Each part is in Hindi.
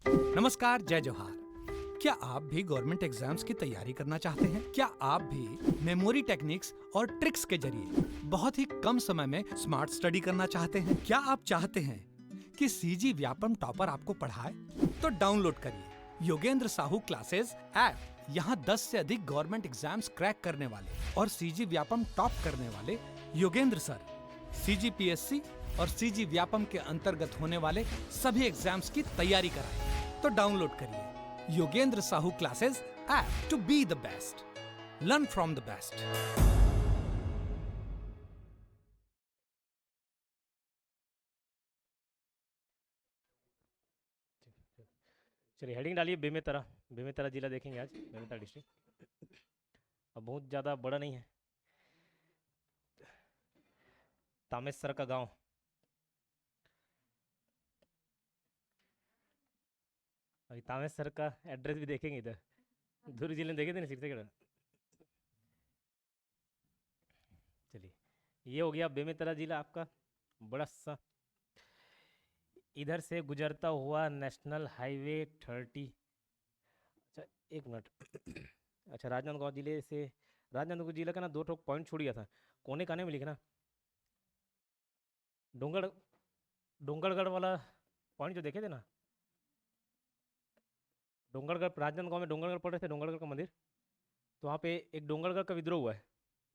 नमस्कार, जय जोहार। क्या आप भी गवर्नमेंट एग्जाम्स की तैयारी करना चाहते हैं? क्या आप भी मेमोरी टेक्निक्स और ट्रिक्स के जरिए बहुत ही कम समय में स्मार्ट स्टडी करना चाहते हैं? क्या आप चाहते हैं कि सीजी व्यापम टॉपर आपको पढ़ाए? तो डाउनलोड करिए योगेंद्र साहू क्लासेस ऐप। यहाँ 10 से अधिक गवर्नमेंट एग्जाम्स क्रैक करने वाले और सीजी व्यापम टॉप करने वाले योगेंद्र सर सीजीपीएससी और सीजी व्यापम के अंतर्गत होने वाले सभी एग्जाम्स की तैयारी कराएं। तो डाउनलोड करिए Yogendra Sahu classes app to be the best, learn from the best. चलिए हेडिंग डालिए बेमेतरा। बेमेतरा जिला देखेंगे आज, बेमेतरा डिस्ट्रिक्ट। अब बहुत ज़्यादा बड़ा नहीं है। तामेसर का गांव, अभी तामेसर का एड्रेस भी देखेंगे इधर। दुर्ग जिले में देखे थे ना सिरसेगढ़। चलिए ये हो गया बेमेतरा जिला आपका बड़ा सा। इधर से गुजरता हुआ नेशनल हाईवे 30। अच्छा एक मिनट। अच्छा राजनांदगांव जिले से, राजनांदगांव जिला का ना दो ठोक पॉइंट छोड़ गया था। कोने काने में लिखना डोंगड़, डोंगरगढ़ वाला पॉइंट जो देखे थे ना, डोंगरगढ़ राजनांदगांव में डोंगरगढ़ पड़ रहे थे, डोंगरगढ़ का मंदिर। तो वहाँ पे एक डोंगरगढ़ का विद्रोह हुआ है,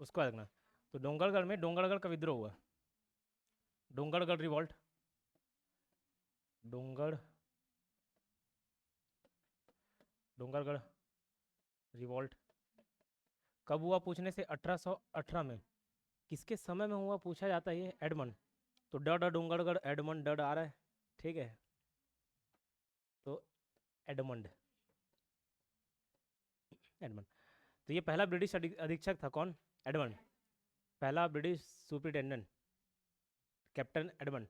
उसको याद रखना। तो डोंगरगढ़ में डोंगरगढ़ का विद्रोह हुआ, डोंगरगढ़ रिवॉल्ट। डोंगरगढ़ रिवॉल्ट कब हुआ पूछने से 1818 में। किसके समय में हुआ पूछा जाता है ये, एडमंड। तो डड डोंगरगढ़ एडमंड डड आ रहा है, ठीक है। तो एडमंड, एडमंड। तो ये पहला ब्रिटिश अधीक्षक था कौन? एडमंड। पहला ब्रिटिश सुपरिटेंडेंट कैप्टन एडमंड,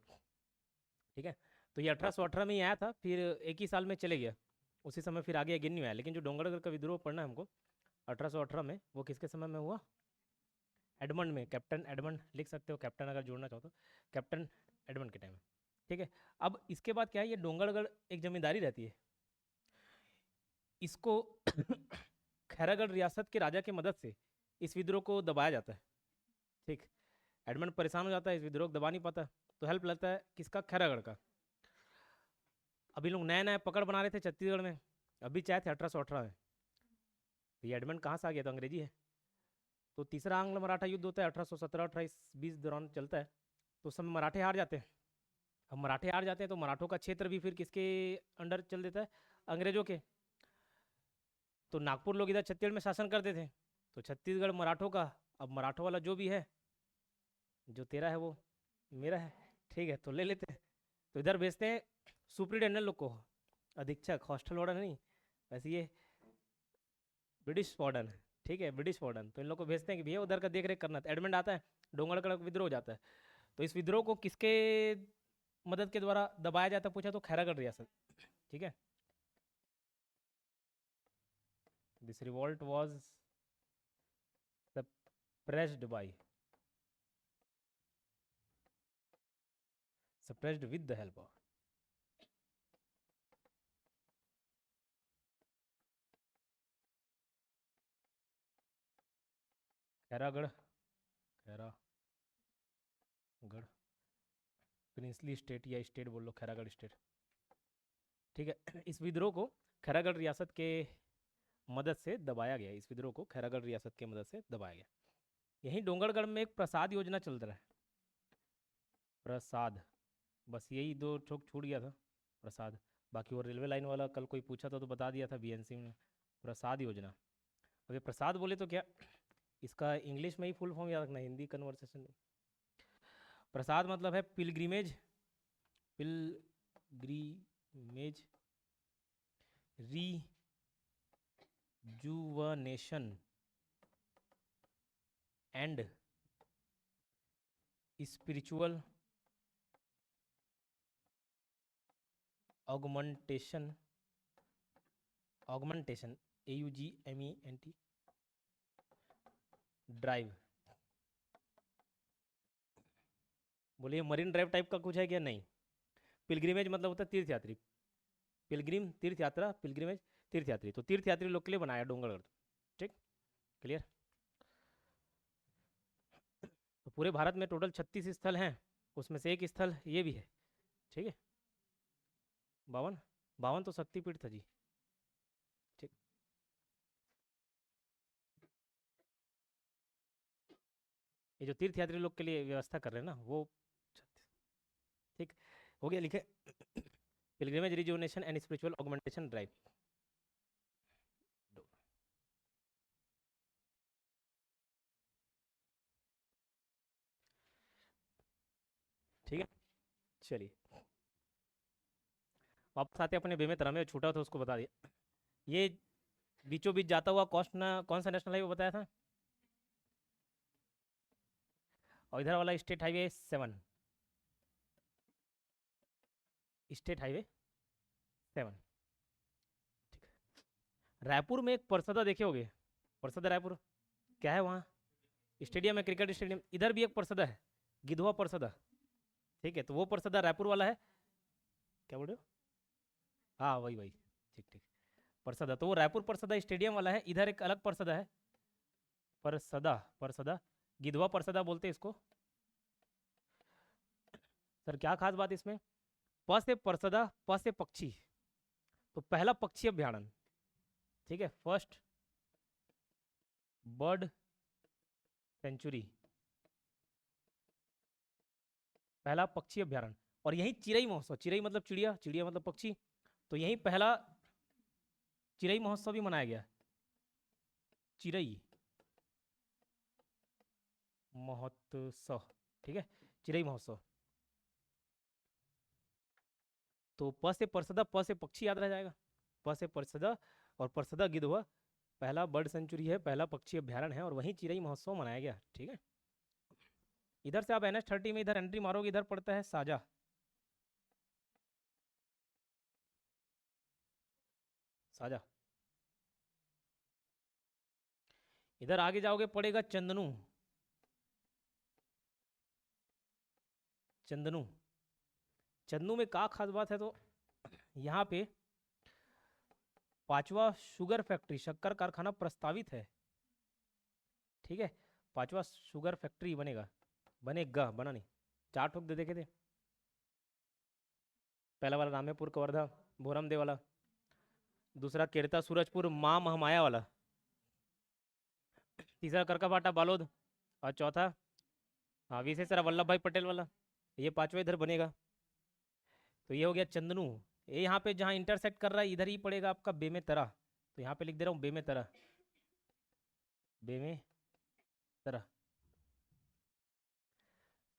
ठीक है। तो ये 1818 में ही आया था, फिर एक ही साल में चले गया। उसी समय फिर आगे अगेन नहीं आया। लेकिन जो डोंगरगढ़ का विद्रोह पढ़ना है हमको 1818 में, वो किसके समय में हुआ? एडमंड में। कैप्टन एडमंड लिख सकते हो, कैप्टन अगर जोड़ना चाहो तो कैप्टन एडमंड के टाइम में, ठीक है। अब इसके बाद क्या है, ये डोंगरगढ़ एक जमींदारी रहती है। इसको खैरागढ़ रियासत के राजा की मदद से इस विद्रोह को दबाया जाता है, ठीक। एडमंड परेशान हो जाता है, इस विद्रोह को दबा नहीं पाता, तो हेल्प लेता है किसका? खैरागढ़ का। अभी लोग नए नए पकड़ बना रहे थे छत्तीसगढ़ में, अभी चाहे थे 1818 में। तो ये एडमंड कहाँ से आ गया? तो अंग्रेजी है। तो तीसरा आंग्ल मराठा युद्ध होता है 1817-1820 दौरान चलता है। तो उस समय मराठे हार जाते हैं। अब मराठे हार जाते हैं तो मराठों का क्षेत्र भी फिर किसके अंडर चल देता है? अंग्रेजों के। तो नागपुर लोग इधर छत्तीसगढ़ में शासन करते थे, तो छत्तीसगढ़ मराठों का। अब मराठों वाला जो भी है, जो तेरा है वो मेरा है, ठीक है, तो ले लेते हैं। तो इधर भेजते हैं सुपरिटेंडेंट लोग को, अधीक्षक, हॉस्टल वार्डन नहीं, वैसे ये ब्रिटिश वार्डन है, ठीक है, ब्रिटिश वार्डन। तो इन लोग को भेजते हैं कि भैया उधर का देख रेख करना। तो एडमंड आता है, डोंगरगढ़ का विद्रोह हो जाता है। तो इस विद्रोह को किसके मदद के द्वारा दबाया जाता है पूछा तो खैरागढ़ रियासत, ठीक है। This revolt was suppressed by, suppressed with the help of। Khairagarh, Khairagarh princely state, या स्टेट बोल लो, खैरागढ़ स्टेट, ठीक है। इस विद्रोह को खैरागढ़ रियासत के मदद से दबाया गया। इस विद्रोह को खैरागढ़ रियासत के मदद से दबाया गया। यहीं डोंगरगढ़ में एक प्रसाद योजना चल रहा है, प्रसाद। बस यही दो ठोक छूट गया था, प्रसाद। बाकी वो रेलवे लाइन वाला कल कोई पूछा था तो बता दिया था बीएनसी में, प्रसाद योजना। अब ये प्रसाद बोले तो क्या, इसका इंग्लिश में ही फुल फॉर्म याद रखना, हिंदी कन्वर्सेशन नहीं। प्रसाद मतलब है pilgrimage, pilgrimage rejuvenation and spiritual augmentation, augmentation AUGMENT drive. बोलिए मरीन ड्राइव टाइप का कुछ है क्या? नहीं। पिलग्रिमेज मतलब होता है तीर्थ यात्री, पिलग्रिम तीर्थ यात्रा, पिलग्रिमेज तीर्थ यात्री, तो तीर्थ यात्री लोग के लिए बनाया डोंगरगढ़। ठीक, क्लियर। तो पूरे भारत में टोटल 36 स्थल हैं, उसमें से एक स्थल ये भी है। ठीक है, 52 52 तो शक्तिपीठ था जी। ठीक, ये जो तीर्थ यात्री लोग के लिए व्यवस्था कर रहे हैं ना वो 36। ठीक, हो गया, लिखे pilgrimage rejuvenation and spiritual augmentation drive. ठीक है, चलिए वापस आते हैं अपने बेमे में छूटा था उसको बता दिया। ये बीचों बीच जाता हुआ कौन सा नेशनल हाईवे बताया था, और इधर वाला स्टेट हाईवे 7, स्टेट हाईवे 7। ठीक है, रायपुर में एक परसदा देखे होगे, परसदा रायपुर क्या है वहाँ, स्टेडियम है, क्रिकेट स्टेडियम। इधर भी एक परसदा है, गिधवा परसदा। ठीक है, तो वो परसदा रायपुर वाला है, क्या बोल रहे हो, हाँ वही वही, ठीक ठीक, परसदा। तो वो रायपुर परसदा स्टेडियम वाला है, इधर एक अलग परसदा है, परसदा, परसदा गिधवा परसदा बोलते हैं इसको। सर क्या खास बात इसमें, प से परसदा, प से पक्षी, तो पहला पक्षी अभ्यारण्य। ठीक है, फर्स्ट बर्ड सेंचुरी, पहला पक्षी अभ्यारण्य। और यही चिरई महोत्सव, चिरई मतलब चिड़िया, चिड़िया मतलब पक्षी, तो यही पहला चिरई महोत्सव भी मनाया गया, चिरई महोत्सव। ठीक है, चिरई महोत्सव। तो प से परसदा, प से पक्षी याद रह जाएगा, प से परसदा, और परसदा गिधवा पहला बर्ड सेंचुरी है, पहला पक्षी अभ्यारण्य है, और वहीं चिरई महोत्सव मनाया गया। ठीक है, इधर से आप NH30 में इधर एंट्री मारोगे, इधर पड़ता है साजा, साजा। इधर आगे जाओगे पड़ेगा चंदनू, चंदनू। चंदनू में क्या खास बात है, तो यहाँ पे 5वां शुगर फैक्ट्री, शक्कर कारखाना प्रस्तावित है। ठीक है, 5वां शुगर फैक्ट्री बनेगा, बनेगा, बना नहीं, 4 ठोक दे देखे थे। पहला वाला रामेपुर कवर्धा भोरमदेव वाला, दूसरा केरता सूरजपुर माँ महमाया वाला, तीसरा करकापाटा बालोद, और चौथा हाँ विशेषरा वल्लभ भाई पटेल वाला। ये 5वां इधर बनेगा। तो ये हो गया चंदनू। ये यहाँ पे जहाँ इंटरसेक्ट कर रहा है इधर ही पड़ेगा आपका बेमेतरा, तो यहाँ पे लिख दे रहा हूँ बेमेतरा, बेमेतरा।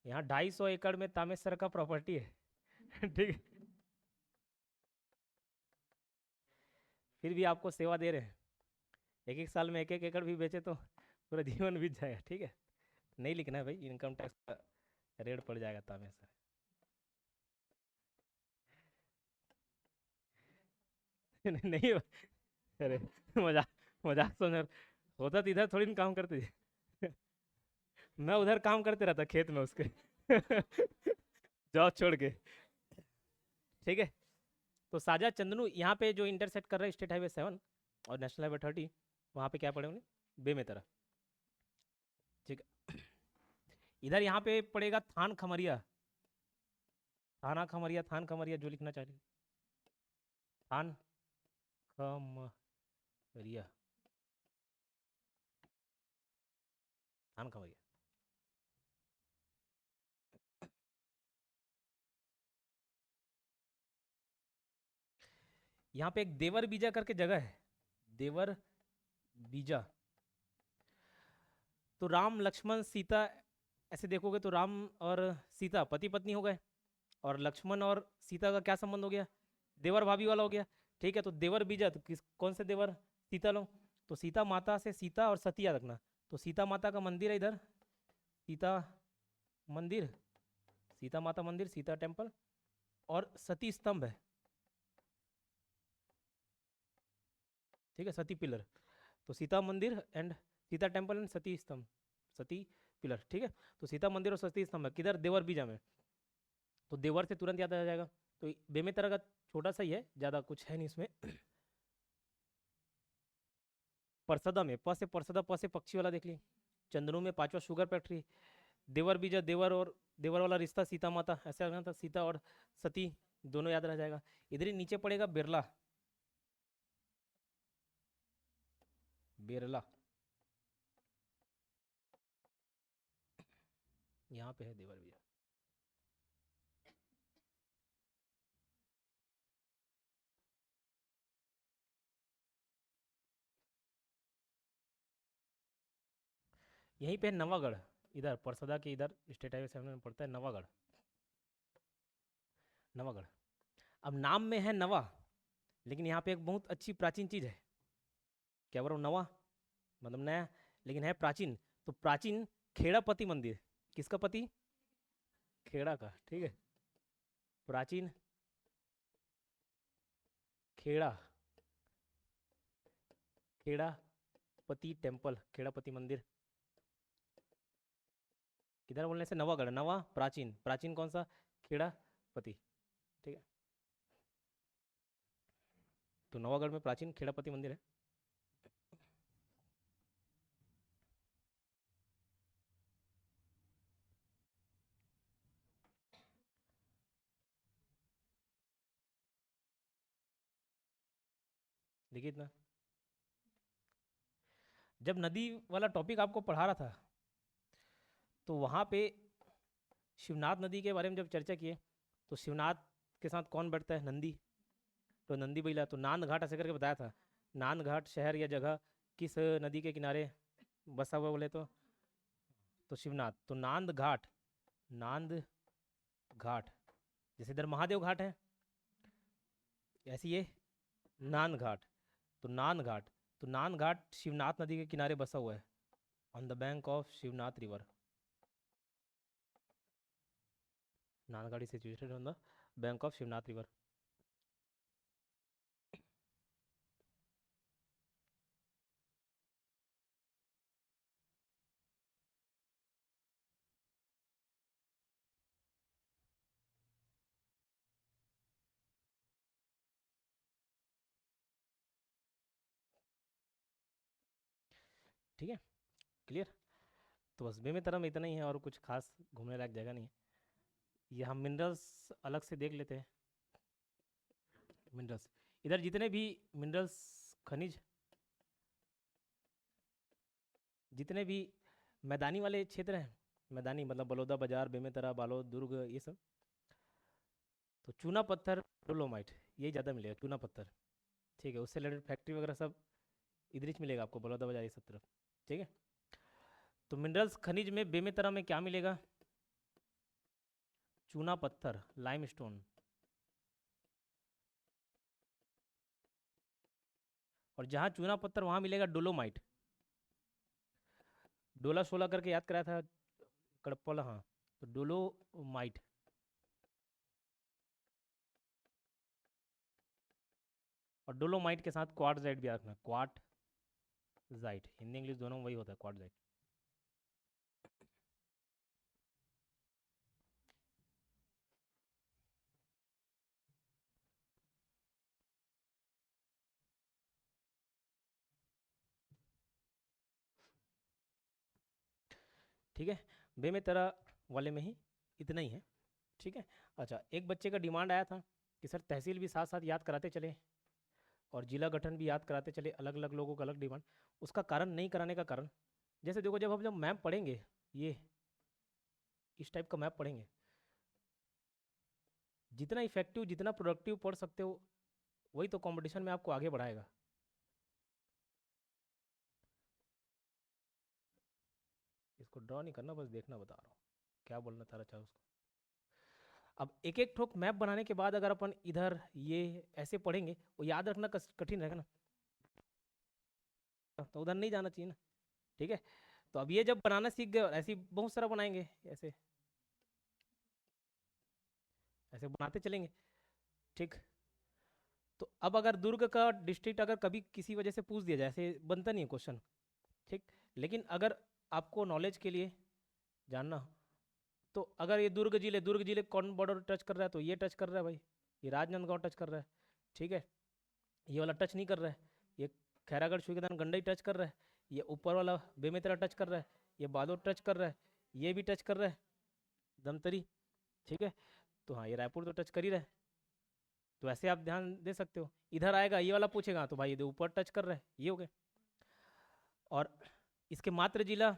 यहाँ 250 एकड़ में तामेसर का प्रॉपर्टी है। ठीक है, फिर भी आपको सेवा दे रहे हैं, एक एक साल में एक एक एकड़ भी बेचे तो पूरा जीवन बीत जाएगा। ठीक है, नहीं लिखना है भाई, इनकम टैक्स का रेड पड़ जाएगा तामेसर। नहीं, अरे मजाक, मजाक समझ, होता तो इधर थोड़ी ना काम करते। मैं उधर काम करते रहता खेत में उसके। जॉब छोड़ के। ठीक है, तो साजा चंदनू यहाँ पे जो इंटरसेक्ट कर रहा है स्टेट हाईवे 7 और नेशनल हाईवे 30, वहाँ पे क्या पड़े होंगे, बेमेतरा। ठीक है, इधर यहाँ पे पड़ेगा थान खमरिया, थाना खमरिया, थान खमरिया जो लिखना चाहिए, थान खमरिया, थान खमरिया। यहाँ पे एक देवर बीजा करके जगह है, देवर बीजा। तो राम लक्ष्मण सीता, ऐसे देखोगे तो राम और सीता पति पत्नी हो गए, और लक्ष्मण और सीता का क्या संबंध हो गया, देवर भाभी वाला हो गया। ठीक है, तो देवर बीजा, तो किस कौन से देवर, सीता लो, तो सीता माता से सीता और सती याद रखना। तो सीता माता का मंदिर है इधर, सीता मंदिर, सीता माता मंदिर, सीता टेम्पल, और सती स्तंभ है। ठीक है, सती पिलर, तो सीता मंदिर एंड सीता टेम्पल एंड सती स्तंभ, सती पिलर। ठीक है, तो सीता मंदिर और सती स्तंभ है किधर, देवर बीजा में। तो देवर से तुरंत याद आ जाएगा, तो बेमेतरा का छोटा सा ही है, ज़्यादा कुछ है नहीं इसमें। परसदा में प से परसदा, प से पक्षी वाला देख ली। चंदनू में पांचवा शुगर फैक्ट्री। देवर बीजा, देवर और देवर वाला रिश्ता सीता माता, ऐसा लगना था, सीता और सती दोनों याद रह जाएगा। इधर ही नीचे पड़ेगा बिरला, बिरला यहाँ पे है देवर बीजा। यहीं पे है नवागढ़, इधर परसदा के इधर स्टेट हाईवे 7 में पड़ता है नवागढ़। नवागढ़ अब नाम में है नवा, लेकिन यहाँ पे एक बहुत अच्छी प्राचीन चीज़ है। क्या बोल रहा हूँ, नवा मतलब नया, लेकिन है प्राचीन। तो प्राचीन खेड़ापति मंदिर, किसका पति? खेड़ा का, ठीक है। प्राचीन खेड़ा, खेड़ापति टेम्पल, खेड़ापति मंदिर। किधर बोलने से नवागढ़, नवा प्राचीन, प्राचीन कौन सा? खेड़ापति, ठीक है। तो नवागढ़ में प्राचीन खेड़ापति मंदिर है। देखिए इतना, जब नदी वाला टॉपिक आपको पढ़ा रहा था तो वहाँ पे शिवनाथ नदी के बारे में जब चर्चा किए, तो शिवनाथ के साथ कौन बैठता है? नंदी। तो नंदी बैला, तो नांद घाट ऐसे करके बताया था। नांद घाट शहर या जगह किस नदी के किनारे बसा हुआ बोले तो शिवनाथ। तो नांद घाट, नांद घाट, जैसे इधर महादेव घाट है, ऐसे ये नांद घाट। तो नांद घाट, तो नांद घाट शिवनाथ नदी के किनारे बसा हुआ है, on the bank of Shivnath river. Nand Ghat is situated on the bank of Shivnath river. ठीक है, क्लियर। तो बस बेमेतरा में इतना ही है, और कुछ खास घूमने लायक जगह नहीं है। ये हम मिनरल्स अलग से देख लेते हैं। मिनरल्स, इधर जितने भी मिनरल्स, खनिज, जितने भी मैदानी वाले क्षेत्र हैं, मैदानी मतलब बलौदा बाजार, बेमेतरा, बालोद, दुर्ग, ये सब, तो चूना पत्थर, डोलोमाइट, यही ज़्यादा मिलेगा, चूना पत्थर, ठीक है। उससे रिलेटेड फैक्ट्री वगैरह सब इधर ही मिलेगा आपको, बलौदा बाजार ये सब तरफ, ठीक है। तो मिनरल्स खनिज में बेमेतरा में क्या मिलेगा? चूना पत्थर, लाइमस्टोन, और जहाँ चूना पत्थर वहाँ मिलेगा डोलोमाइट। डोला शोला करके याद कराया था कड़प्पल, हाँ, तो डोलोमाइट। और डोलोमाइट के साथ क्वार्टजाइट भी याद रखना, क्वार्टजाइट, हिंदी इंग्लिश दोनों में वही होता है, क्वार्टजाइट। ठीक है, बेमेतरा वाले में ही इतना ही है, ठीक है। अच्छा, एक बच्चे का डिमांड आया था कि सर तहसील भी साथ साथ याद कराते चले और जिला गठन भी याद कराते चले, अलग अलग लोगों का अलग डिमांड। उसका कारण नहीं कराने का कारण, जैसे देखो जब हम जब मैप पढ़ेंगे, ये इस टाइप का मैप पढ़ेंगे, जितना इफेक्टिव, जितना प्रोडक्टिव पढ़ सकते हो, वही तो कंपटीशन में आपको आगे बढ़ाएगा। इसको ड्रॉ नहीं करना, बस देखना बता रहा हूँ क्या बोलना था अच्छा उसको। अब एक एक ठोक मैप बनाने के बाद अगर अपन इधर ये ऐसे पढ़ेंगे, वो याद रखना कठिन रहेगा ना, तो उधर नहीं जाना चाहिए ना, ठीक है। तो अब ये जब बनाना सीख गए, और ऐसे बहुत सारा बनाएंगे, ऐसे ऐसे बनाते चलेंगे, ठीक। तो अब अगर दुर्ग का डिस्ट्रिक्ट अगर कभी किसी वजह से पूछ दिया जाए, ऐसे बनता नहीं है क्वेश्चन, ठीक, लेकिन अगर आपको नॉलेज के लिए जानना हो, तो अगर ये दुर्ग जिले कौन बॉर्डर टच कर रहा है, तो ये टच कर रहा है भाई, ये राजनांदगांव टच कर रहा है, ठीक है। ये वाला टच नहीं कर रहा है, ये खैरागढ़ छुईगदान गंडई टच कर रहा है, ये ऊपर वाला बेमेतरा टच कर रहा है, ये बालोद टच कर रहा है, ये भी टच कर रहा है दमतरी, ठीक है। तो हाँ, ये रायपुर तो टच कर ही रहा है, तो ऐसे आप ध्यान दे सकते हो। इधर आएगा ये वाला पूछेगा तो भाई ये ऊपर टच कर रहा है, ये हो गया। और इसके मात्र जिला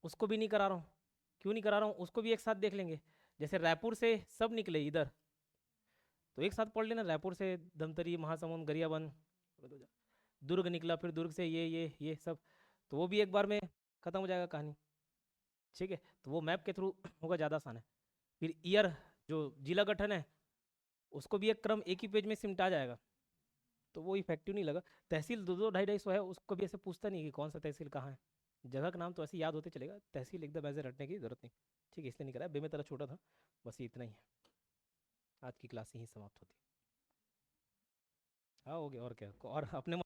उसको भी नहीं करा रहा हूँ, क्यों नहीं करा रहा हूँ, उसको भी एक साथ देख लेंगे। जैसे रायपुर से सब निकले इधर, तो एक साथ पढ़ लेना, रायपुर से धमतरी, महासमुंद, गरियाबंद, दुर्ग निकला, फिर दुर्ग से ये सब, तो वो भी एक बार में खत्म हो जाएगा कहानी, ठीक है। तो वो मैप के थ्रू होगा, ज़्यादा आसान है। फिर ईयर जो जिला गठन है उसको भी एक क्रम एक ही पेज में सिमटा जाएगा, तो वो इफेक्टिव नहीं लगा। तहसील 2-2, 250-250 है, उसको भी ऐसे पूछता नहीं कि कौन सा तहसील कहाँ है, जगह का नाम तो ऐसे याद होते चलेगा, तहसील एकदम ऐसे रटने की जरूरत नहीं, ठीक है। इसलिए नहीं करा, बेमेतरा छोटा था, बस ये इतना ही है। आज की क्लास यहीं समाप्त होती है। हाँ हो गया, और क्या, और अपने